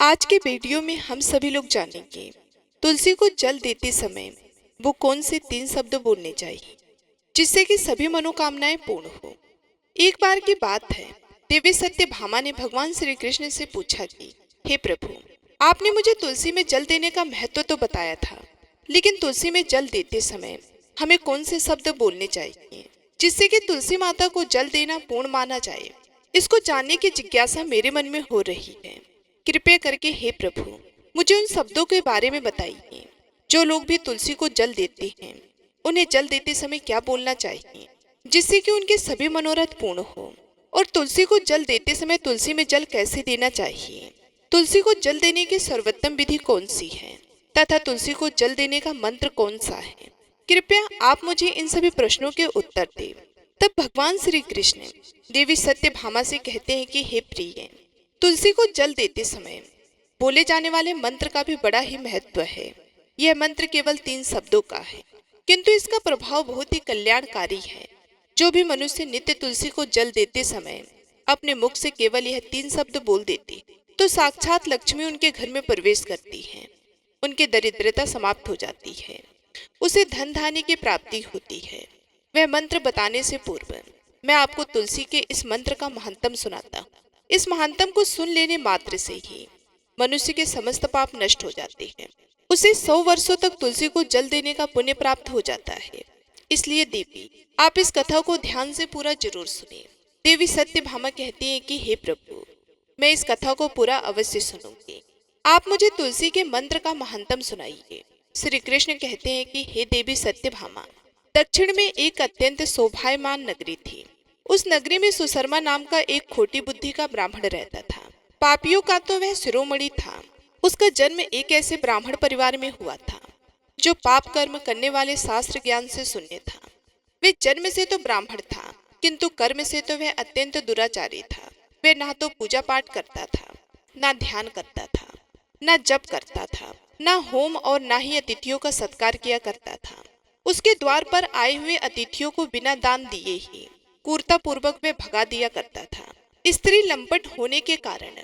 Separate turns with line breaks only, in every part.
आज के वीडियो में हम सभी लोग जानेंगे तुलसी को जल देते समय वो कौन से 3 शब्द बोलने चाहिए जिससे कि सभी मनोकामनाएं पूर्ण हो। एक बार की बात है, देवी सत्यभामा ने भगवान श्री कृष्ण से पूछा कि हे प्रभु, आपने मुझे तुलसी में जल देने का महत्व तो बताया था, लेकिन तुलसी में जल देते समय हमें कौन से शब्द बोलने चाहिए जिससे कि तुलसी माता को जल देना पूर्ण माना जाए। इसको जानने की जिज्ञासा मेरे मन में हो रही है। कृपया करके हे प्रभु, मुझे उन शब्दों के बारे में बताइए। जो लोग भी तुलसी को जल देते हैं, उन्हें जल देते समय क्या बोलना चाहिए जिससे कि उनके सभी मनोरथ पूर्ण हो। और तुलसी को जल देते समय तुलसी में जल कैसे देना चाहिए, तुलसी को जल देने की सर्वोत्तम विधि कौन सी है तथा तुलसी को जल देने का मंत्र कौन सा है। कृपया आप मुझे इन सभी प्रश्नों के उत्तर दें। तब भगवान श्री कृष्ण देवी सत्यभामा से कहते हैं कि हे प्रिय, तुलसी को जल देते समय बोले जाने वाले मंत्र का भी बड़ा ही महत्व है। यह मंत्र केवल 3 शब्दों का है, किंतु इसका प्रभाव बहुत ही कल्याणकारी है। जो भी मनुष्य नित्य तुलसी को जल देते समय अपने मुख से केवल यह 3 शब्द बोल देते तो साक्षात लक्ष्मी उनके घर में प्रवेश करती है, उनकी दरिद्रता समाप्त हो जाती है, उसे धन धान्य की प्राप्ति होती है। वह मंत्र बताने से पूर्व मैं आपको तुलसी के इस मंत्र का महानतम सुनाता हूँ। इस महानतम को सुन लेने मात्र से ही मनुष्य के समस्त पाप नष्ट हो जाते हैं। उसे 100 वर्षों तक तुलसी को जल देने का पुण्य प्राप्त हो जाता है। इसलिए देवी, आप इस कथा को ध्यान से पूरा जरूर सुनिए। देवी सत्यभामा कहती है कि हे प्रभु, मैं इस कथा को पूरा अवश्य सुनूंगी। आप मुझे तुलसी के मंत्र का महानतम सुनाइए। श्री कृष्ण कहते हैं कि हे देवी सत्यभामा, दक्षिण में एक अत्यंत शोभायमान नगरी थी। उस नगरी में सुशर्मा नाम का एक खोटी बुद्धि का ब्राह्मण रहता था। पापियों का तो वह शिरोमणि था। उसका जन्म एक ऐसे ब्राह्मण परिवार में हुआ था जो पाप कर्म करने वाले शास्त्र ज्ञान से शून्य था। वे जन्म से तो ब्राह्मण था, किंतु कर्म से तो वह अत्यंत दुराचारी था। वह ना तो पूजा पाठ करता था, ना ध्यान करता था, ना जप करता था, ना होम और ना ही अतिथियों का सत्कार किया करता था। उसके द्वार पर आए हुए अतिथियों को बिना दान दिए ही क्रूरता पूर्वक वे भगा दिया करता था। स्त्री लंपट होने के कारण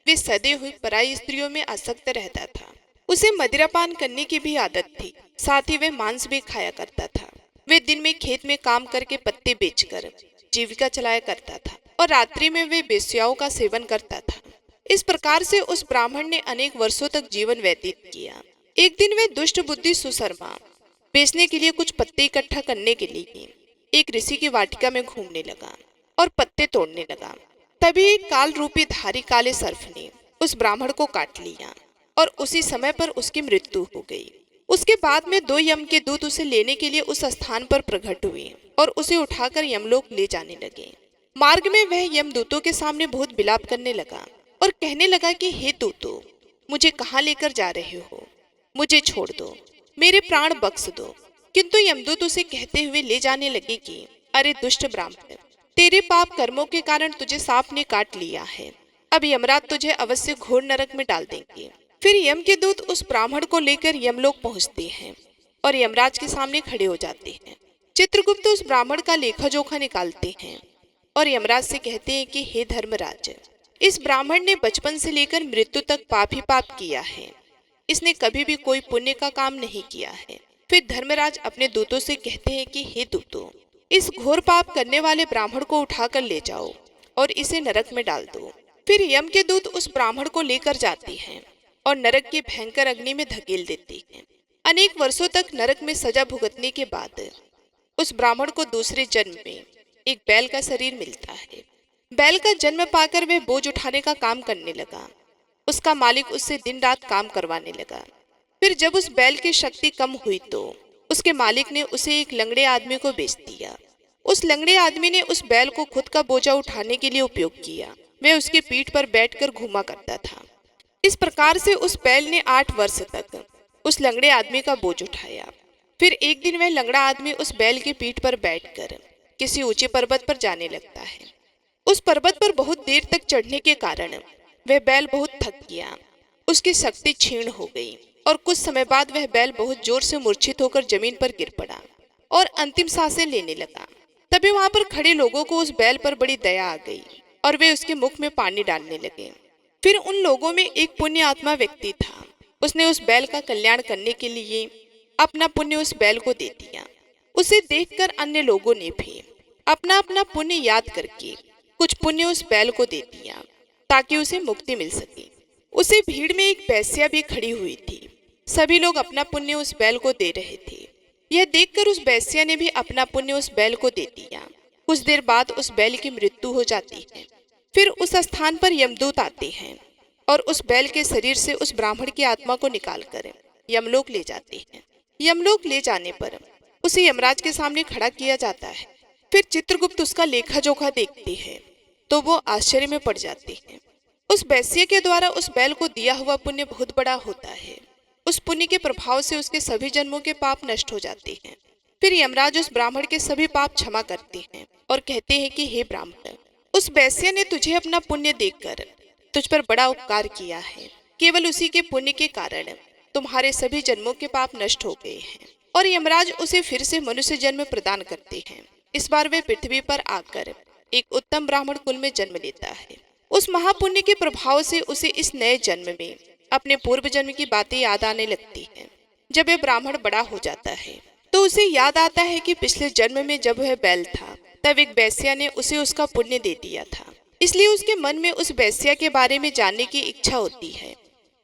वे सदे हुए पराई स्त्रियों में आसक्त रहता था। उसे मदिरापान करने की भी आदत थी, साथ ही वह मांस भी खाया करता था। वे दिन में खेत में काम करके पत्ते बेचकर जीविका चलाया करता था और रात्रि में वे वेश्याओं का सेवन करता था। इस प्रकार से उस ब्राह्मण ने अनेक वर्षों तक जीवन व्यतीत किया। एक दिन वे दुष्ट बुद्धि सुशर्मा बेचने के लिए कुछ पत्ते इकट्ठा करने के लिए एक ऋषि की वाटिका में घूमने लगा और पत्ते तोड़ने लगा। तभी एक काल रूपी धारी काले सर्प ने उस ब्राह्मण को काट लिया और उसी समय पर उसकी मृत्यु हो गई। उसके बाद में 2 यम के दूत उसे लेने के लिए उस स्थान पर प्रकट हुए और उसे उठाकर यमलोक ले जाने लगे। मार्ग में वह यमदूतों के सामने बहुत विलाप करने लगा और कहने लगा कि हे दूतों, मुझे कहाँ लेकर जा रहे हो? मुझे छोड़ दो, मेरे प्राण बख्श दो। किंतु यमदूत उसे कहते हुए ले जाने लगे कि अरे दुष्ट ब्राह्मण, तेरे पाप कर्मों के कारण तुझे सांप ने काट लिया है। अब यमराज तुझे अवश्य घोर नरक में डाल देंगे। फिर यम के दूत उस ब्राह्मण को लेकर यमलोक पहुंचते हैं और यमराज के सामने खड़े हो जाते हैं। चित्रगुप्त उस ब्राह्मण का लेखा जोखा निकालते हैं और यमराज से कहते हैं कि हे धर्मराज, इस ब्राह्मण ने बचपन से लेकर मृत्यु तक पाप ही पाप किया है। इसने कभी भी कोई पुण्य का काम नहीं किया है। फिर धर्मराज अपने दूतों से कहते हैं कि हे दूतों, इस घोर पाप करने वाले ब्राह्मण को उठाकर ले जाओ और इसे नरक में डाल दो। फिर यम के दूत उस ब्राह्मण को लेकर जाते हैं और नरक की भयंकर अग्नि में धकेल देते हैं। अनेक वर्षों तक नरक में सजा भुगतने के बाद उस ब्राह्मण को दूसरे जन्म में एक बैल का शरीर मिलता है। बैल का जन्म पाकर वह बोझ उठाने का काम करने लगा। उसका मालिक उससे दिन रात काम करवाने लगा। फिर जब उस बैल की शक्ति कम हुई तो उसके मालिक ने उसे एक लंगड़े आदमी को बेच दिया। उस लंगड़े आदमी ने उस बैल को खुद का बोझा उठाने के लिए उपयोग किया। वह उसकी पीठ पर बैठकर घूमा करता था। इस प्रकार से उस बैल ने 8 वर्ष तक उस लंगड़े आदमी का बोझ उठाया। फिर एक दिन वह लंगड़ा आदमी उस बैल की पीठ पर बैठकर किसी ऊंचे पर्वत पर जाने लगता है। उस पर्वत पर बहुत देर तक चढ़ने के कारण वह बैल बहुत थक गया। उसकी शक्ति क्षीण हो गई और कुछ समय बाद वह बैल बहुत जोर से मूर्छित होकर जमीन पर गिर पड़ा और अंतिम सांसें लेने लगा। तभी वहां पर खड़े लोगों को उस बैल पर बड़ी दया आ गई और वे उसके मुख में पानी डालने लगे। फिर उन लोगों में एक पुण्य आत्मा व्यक्ति था। उसने उस बैल का कल्याण करने के लिए अपना पुण्य उस बैल को दे दिया। उसे देखकर अन्य लोगों ने भी अपना अपना पुण्य याद करके कुछ पुण्य उस बैल को दे दिया ताकि उसे मुक्ति मिल सके। उसी भीड़ में एक वेश्या भी खड़ी हुई थी। सभी लोग अपना पुण्य उस बैल को दे रहे थे। यह देखकर उस वेश्या ने भी अपना पुण्य उस बैल को दे दिया। कुछ देर बाद उस बैल की मृत्यु हो जाती है। फिर उस स्थान पर यमदूत आते हैं और उस बैल के शरीर से उस ब्राह्मण की आत्मा को निकालकर यमलोक ले जाते हैं। यमलोक ले जाने पर उसे यमराज के सामने खड़ा किया जाता है। फिर चित्रगुप्त उसका लेखा जोखा देखते हैं तो वो आश्चर्य में पड़ जाते हैं। उस वैश्य के द्वारा उस बैल को दिया हुआ पुण्य बहुत बड़ा होता है। उस पुण्य के प्रभाव से उसके सभी जन्मों के पाप नष्ट हो जाते हैं। फिर यमराज उस ब्राह्मण के सभी पाप क्षमा करते हैं और कहते हैं कि हे ब्राह्मण, उस वैश्य ने तुझे अपना पुण्य देकर तुझ पर बड़ा उपकार किया है। केवल उसी के पुण्य के कारण तुम्हारे सभी जन्मों के पाप नष्ट हो गए हैं। और यमराज उसे फिर से मनुष्य जन्म प्रदान करते हैं। इस बार वे पृथ्वी पर आकर एक उत्तम ब्राह्मण कुल में जन्म लेता है। उस महापुण्य के प्रभाव से उसे इस नए जन्म में अपने पूर्व जन्म की बातें याद आने लगती हैं। जब वह ब्राह्मण बड़ा हो जाता है तो उसे याद आता है कि पिछले जन्म में जब वह बैल था तब एक वेश्या ने उसे उसका पुण्य दे दिया था। इसलिए उसके मन में उस वेश्या के बारे में जानने की इच्छा होती है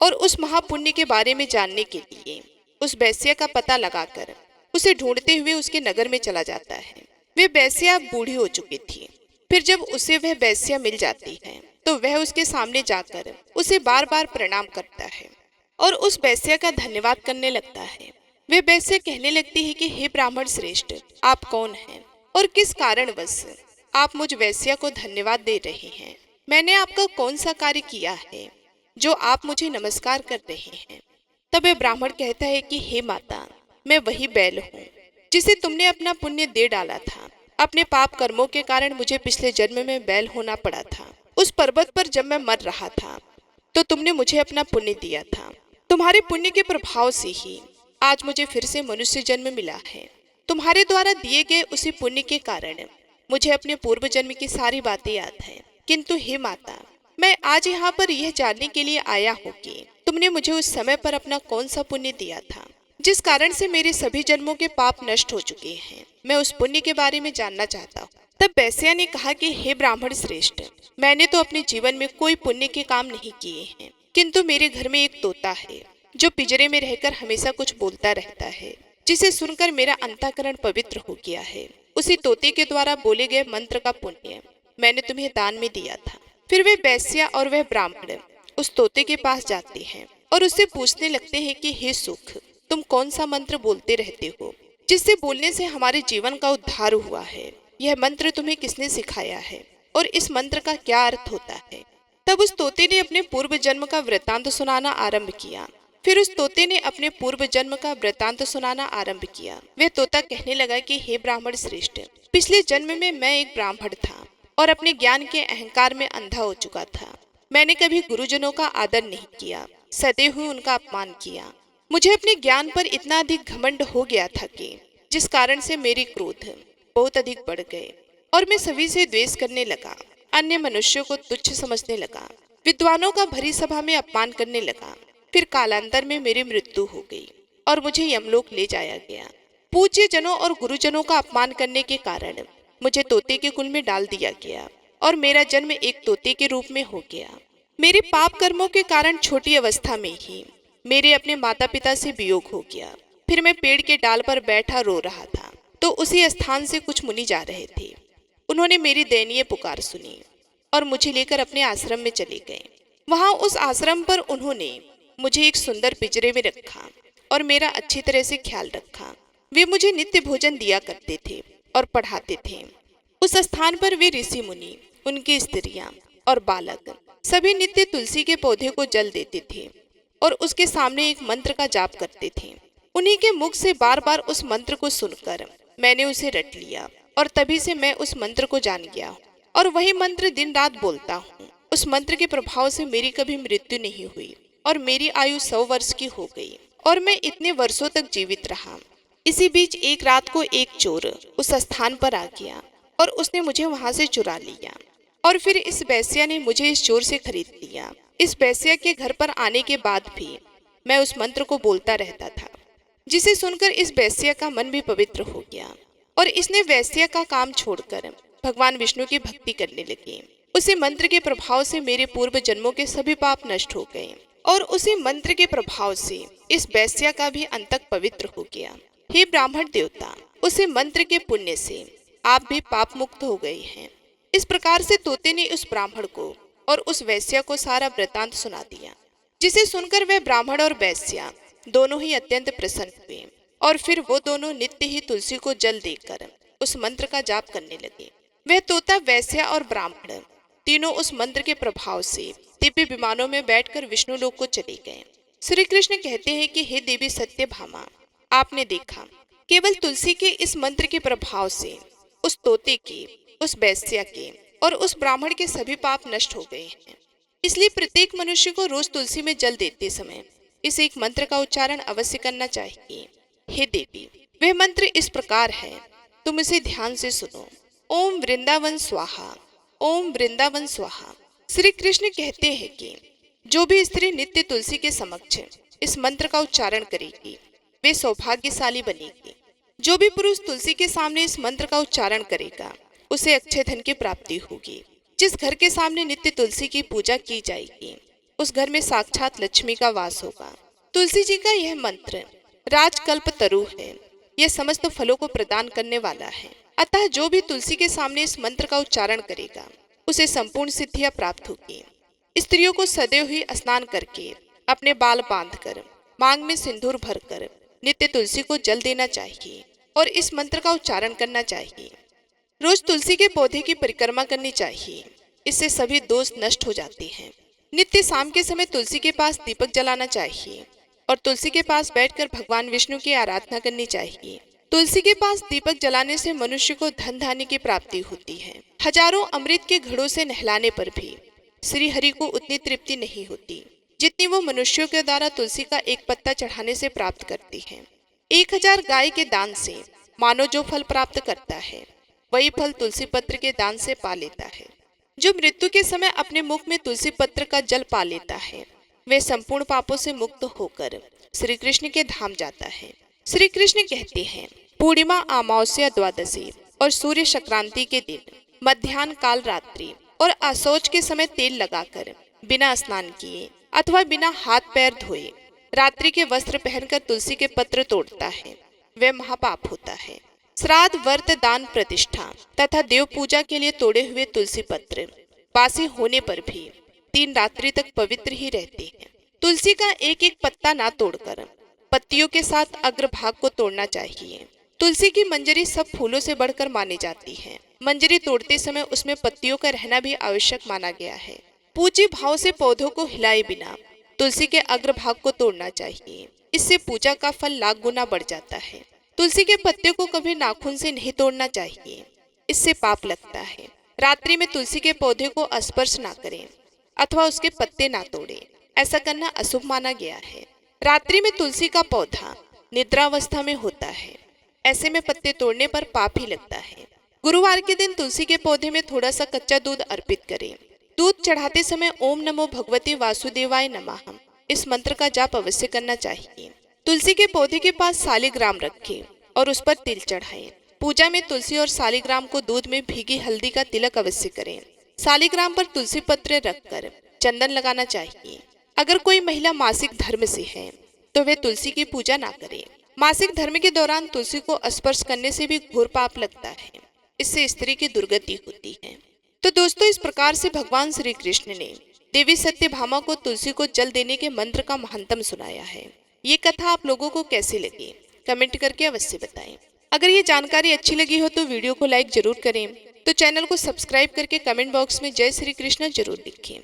और उस महापुण्य के बारे में जानने के लिए उस वेश्या का पता लगाकर उसे ढूंढते हुए उसके नगर में चला जाता है। वे वेश्या बूढ़ी हो चुकी थी। फिर जब उसे वह वेश्या मिल जाती है तो वह उसके सामने जाकर उसे बार बार प्रणाम करता है और उस वेश्या का धन्यवाद करने लगता है। वे वेश्या कहने लगती है कि हे ब्राह्मण श्रेष्ठ, आप कौन हैं और किस कारणवश आप मुझ वेश्या को धन्यवाद दे रहे हैं? मैंने आपका कौन सा कार्य किया है जो आप मुझे नमस्कार कर रहे हैं? तब वह ब्राह्मण कहता है कि हे माता, मैं वही बैल हूँ जिसे तुमने अपना पुण्य दे डाला था। अपने पाप कर्मों के कारण मुझे पिछले जन्म में बैल होना पड़ा था। उस पर्वत पर जब मैं मर रहा था तो तुमने मुझे अपना पुण्य दिया था। तुम्हारे पुण्य के प्रभाव से ही आज मुझे फिर से मनुष्य जन्म मिला है। तुम्हारे द्वारा दिए गए उसी पुण्य के कारण मुझे अपने पूर्व जन्म की सारी बातें याद है। किंतु हे माता, मैं आज यहाँ पर यह जानने के लिए आया हूँ कि तुमने मुझे उस समय पर अपना कौन सा पुण्य दिया था जिस कारण से मेरे सभी जन्मों के पाप नष्ट हो चुके हैं। मैं उस पुण्य के बारे में जानना चाहता हूँ। तब वेश्या ने कहा कि हे ब्राह्मण श्रेष्ठ, मैंने तो अपने जीवन में कोई पुण्य के काम नहीं किए हैं, किंतु मेरे घर में एक तोता है जो पिंजरे में रहकर हमेशा कुछ बोलता रहता है, जिसे सुनकर मेरा अंतःकरण पवित्र हो गया है। उसी तोते के द्वारा बोले गए मंत्र का पुण्य मैंने तुम्हें दान में दिया था। फिर वे वेश्या और वह ब्राह्मण उस तोते के पास जाते हैं और उससे पूछने लगते हैं कि हे सुख, तुम कौन सा मंत्र बोलते रहते हो जिससे बोलने से हमारे जीवन का उद्धार हुआ है? यह मंत्र तुम्हें किसने सिखाया है और इस मंत्र का क्या अर्थ होता है? तब उस तोते ने अपने पूर्व जन्म का वृतांत सुनाना आरंभ किया। फिर उस तोते ने अपने पूर्व जन्म का वृतांत सुनाना आरंभ किया। वह तोता कहने लगा कि हे ब्राह्मण श्रेष्ठ, पिछले जन्म में मैं एक ब्राह्मण था और अपने ज्ञान के अहंकार में अंधा हो चुका था। मैंने कभी गुरुजनों का आदर नहीं किया, सदैव ही उनका अपमान किया। मुझे अपने ज्ञान पर इतना अधिक घमंड हो गया था कि जिस कारण से मेरे क्रोध बहुत अधिक बढ़ गए और मैं सभी से द्वेष करने लगा। अन्य मनुष्यों को तुच्छ समझने लगा, विद्वानों का भरी सभा में अपमान करने लगा। फिर कालांतर में मेरी मृत्यु हो गई और मुझे यमलोक ले जाया गया। पूज्य जनों और गुरुजनों का अपमान करने के कारण मुझे तोते के कुल में डाल दिया गया और मेरा जन्म एक तोते के रूप में हो गया। मेरे पाप कर्मों के कारण छोटी अवस्था में ही मेरे अपने माता पिता से वियोग हो गया। फिर मैं पेड़ के डाल पर बैठा रो रहा था तो उसी स्थान से कुछ मुनि जा रहे थे। उन्होंने मेरी दयनीय पुकार सुनी और मुझे लेकर अपने आश्रम में चले गए। वहां उस आश्रम पर उन्होंने मुझे एक सुंदर पिंजरे में रखा और मेरा अच्छी तरह से ख्याल रखा। वे मुझे नित्य भोजन दिया करते थे और पढ़ाते थे। उस स्थान पर वे ऋषि मुनि, उनकी स्त्रियां और बालक सभी नित्य तुलसी के पौधे को जल देते थे और उसके सामने एक मंत्र का जाप करते थे। उन्हीं के मुख से बार बार उस मंत्र को सुनकर मैंने उसे रट लिया और तभी से मैं उस मंत्र को जान गया और वही मंत्र दिन रात बोलता हूँ। उस मंत्र के प्रभाव से मेरी कभी मृत्यु नहीं हुई और मेरी आयु 100 वर्ष की हो गई और मैं इतने वर्षों तक जीवित रहा। इसी बीच एक रात को एक चोर उस स्थान पर आ गया और उसने मुझे वहां से चुरा लिया और फिर इस वेश्या ने मुझे इस जोर से खरीद लिया। इस वेश्या के घर पर आने के बाद भी मैं उस मंत्र को बोलता रहता था, जिसे सुनकर इस वेश्या का मन भी पवित्र हो गया और इसने वेश्या का काम छोड़कर भगवान विष्णु की भक्ति करने लगी। उसी मंत्र के प्रभाव से मेरे पूर्व जन्मों के सभी पाप नष्ट हो गए और उसी मंत्र के प्रभाव से इस वेश्या का भी अंतक पवित्र हो गया। हे ब्राह्मण देवता, उसी मंत्र के पुण्य से आप भी पाप मुक्त हो गए हैं। इस प्रकार से तोते ने उस ब्राह्मण को और उस वेश्या को सारा वृतांत सुना दिया, जिसे सुनकर वह ब्राह्मण और वेश्या दोनों ही अत्यंत प्रसन्न हुए और फिर वो दोनों नित्य ही तुलसी को जल देकर उस मंत्र का जाप करने लगे। वह तोता, वेश्या और ब्राह्मण तीनों उस मंत्र के प्रभाव से दिव्य विमानों में बैठकर विष्णु लोक को चले गए। श्री कृष्ण कहते हैं कि हे देवी सत्यभामा, आपने देखा केवल तुलसी के इस मंत्र के प्रभाव से उस तोते के, उस वेश्या के और उस ब्राह्मण के सभी पाप नष्ट हो गए हैं। इसलिए प्रत्येक मनुष्य को रोज तुलसी में जल देते समय इस एक मंत्र का उच्चारण अवश्य करना चाहिए। हे देवी, वह मंत्र इस प्रकार है, तुम इसे ध्यान से सुनो। ओम वृंदावन स्वाहा, ओम वृंदावन स्वाहा। श्री कृष्ण कहते हैं कि जो भी स्त्री नित्य तुलसी के समक्ष इस मंत्र का उच्चारण करेगी वे सौभाग्यशाली बनेगी। जो भी पुरुष तुलसी के सामने इस मंत्र का उच्चारण करेगा उसे अक्षय धन की प्राप्ति होगी। जिस घर के सामने नित्य तुलसी की पूजा की जाएगी उस घर में साक्षात लक्ष्मी का वास होगा। तुलसी जी का यह मंत्र राजकल्प तरु है, यह समस्त फलों को प्रदान करने वाला है। अतः जो भी तुलसी के सामने इस मंत्र का उच्चारण करेगा उसे संपूर्ण सिद्धियां प्राप्त होगी। स्त्रियों को सदैव ही स्नान करके, अपने बाल बांधकर, मांग में सिंदूर भरकर नित्य तुलसी को जल देना चाहिए और इस मंत्र का उच्चारण करना चाहिए। रोज तुलसी के पौधे की परिक्रमा करनी चाहिए, इससे सभी दोष नष्ट हो जाते हैं। नित्य शाम के समय तुलसी के पास दीपक जलाना चाहिए और तुलसी के पास बैठकर भगवान विष्णु की आराधना करनी चाहिए। तुलसी के पास दीपक जलाने से मनुष्य को धन धान्य की प्राप्ति होती है। हजारों अमृत के घड़ों से नहलाने पर भी श्री हरि को उतनी तृप्ति नहीं होती जितनी वो मनुष्यों के द्वारा तुलसी का एक पत्ता चढ़ाने से प्राप्त करती है। 1000 गाय के दान से मानव जो फल प्राप्त करता है वही फल तुलसी पत्र के दान से पा लेता है। जो मृत्यु के समय अपने मुख में तुलसी पत्र का जल पा लेता है वे संपूर्ण पापों से मुक्त होकर श्री कृष्ण के धाम जाता है। श्री कृष्ण कहते हैं, पूर्णिमा, अमावस्या, द्वादशी और सूर्य संक्रांति के दिन, मध्याह्न काल, रात्रि और असौच के समय तेल लगाकर बिना स्नान किए अथवा बिना हाथ पैर धोए रात्रि के वस्त्र पहनकर तुलसी के पत्र तोड़ता है वह महापाप होता है। श्राद्ध, व्रत, दान, प्रतिष्ठा तथा देव पूजा के लिए तोड़े हुए तुलसी पत्र बासी होने पर भी 3 रात्रि तक पवित्र ही रहते हैं। तुलसी का एक एक पत्ता ना तोड़कर पत्तियों के साथ अग्रभाग को तोड़ना चाहिए। तुलसी की मंजरी सब फूलों से बढ़कर मानी जाती है। मंजरी तोड़ते समय उसमें पत्तियों का रहना भी आवश्यक माना गया है। पूज्य भाव से पौधों को हिलाए बिना तुलसी के अग्रभाग को तोड़ना चाहिए, इससे पूजा का फल लाख गुना बढ़ जाता है। तुलसी के पत्ते को कभी नाखून से नहीं तोड़ना चाहिए, इससे पाप लगता है। रात्रि में तुलसी के पौधे को स्पर्श ना करें अथवा उसके पत्ते ना तोड़ें, ऐसा करना अशुभ माना गया है। रात्रि में तुलसी का पौधा निद्रावस्था में होता है, ऐसे में पत्ते तोड़ने पर पाप ही लगता है। गुरुवार के दिन तुलसी के पौधे में थोड़ा सा कच्चा दूध अर्पित करें। दूध चढ़ाते समय ओम नमो भगवते वासुदेवाय नमः इस मंत्र का जाप अवश्य करना चाहिए। तुलसी के पौधे के पास सालिग्राम रखें और उस पर तिल चढ़ाएं। पूजा में तुलसी और सालिग्राम को दूध में भीगी हल्दी का तिलक अवश्य करें। सालिग्राम पर तुलसी पत्र रखकर चंदन लगाना चाहिए। अगर कोई महिला मासिक धर्म से है तो वे तुलसी की पूजा ना करें। मासिक धर्म के दौरान तुलसी को स्पर्श करने से भी घोर पाप लगता है, इससे स्त्री की दुर्गति होती है। तो दोस्तों, इस प्रकार से भगवान श्री कृष्ण ने देवी सत्यभामा को तुलसी को जल देने के मंत्र का महानतम सुनाया है। ये कथा आप लोगों को कैसी लगी कमेंट करके अवश्य बताएं। अगर ये जानकारी अच्छी लगी हो तो वीडियो को लाइक जरूर करें, तो चैनल को सब्सक्राइब करके कमेंट बॉक्स में जय श्री कृष्ण जरूर लिखें।